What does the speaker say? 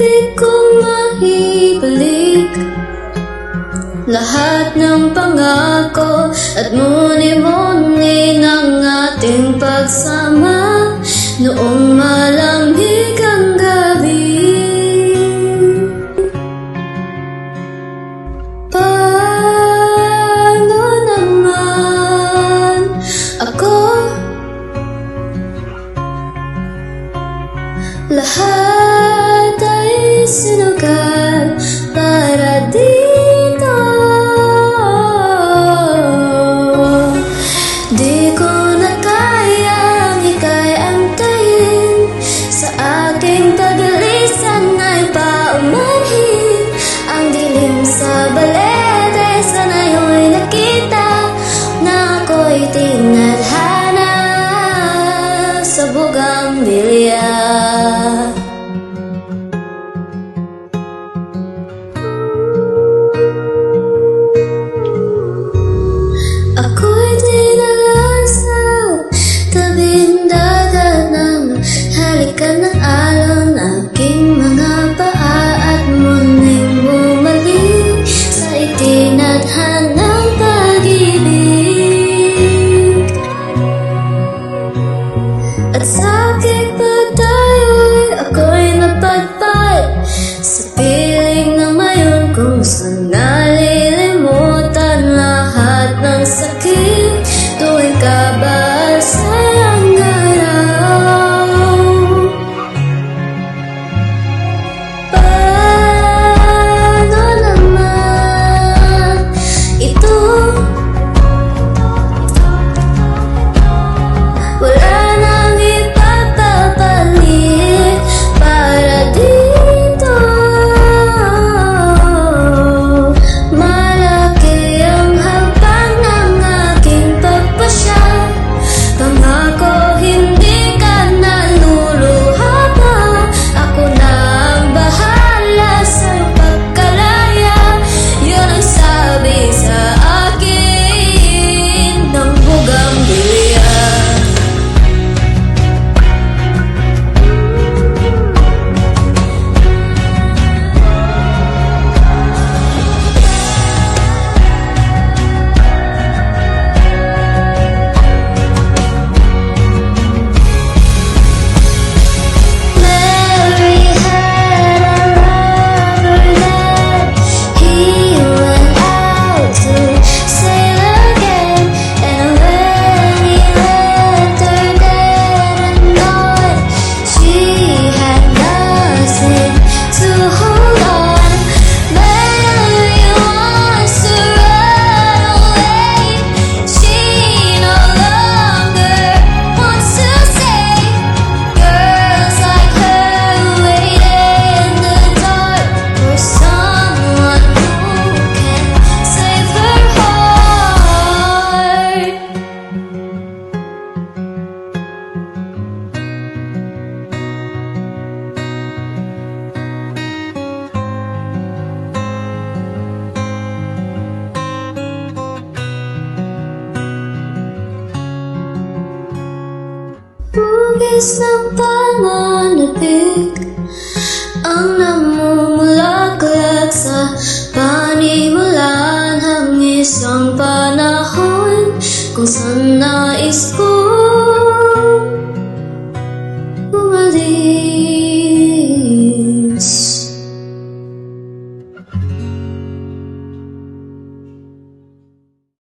di ko maibalik lahat ng pangako at muni-muni ng ating pagsama noong malamig ang gabi. Paano naman ako? Lahat ay sinukat para dito. Di ko na kayang ika'y antayin. Sa aking pagalisan ay paumanhin. Ang dilim sa balet ay sana'yo'y nakita na ako'y tinadhana sa bugambilya. Ako'y dinala sa tabing dagat ng halikan ng alon. Aking mga paa at muling bumalik sa itinadhanang pag-ibig. At sa aking pagtayo'y ako'y napadpad sa piling ng mayon kung saan nalilimutan lahat ng sakit tuwing kabasay ang araw. Paano naman ito? Wala nang ipapapalit para dito. Malaki ang hakbang ng aking pagpasya. Pangako hindi ka naluluha pa. Ako na ang bahala sa iyong pagkalaya. Yun ang sabi sa akin ng bugambilya. Mary had a lover that he went out to sail again, and when he left her dead and gone, she had nothing to hold on. Mary wants to run away. She no longer wants to stay. Girls like her wait in the dark for someone who can save her heart. Hugis ng pananapik ang namumulaklak sa panimulan ng isang panahon kung saan nais ko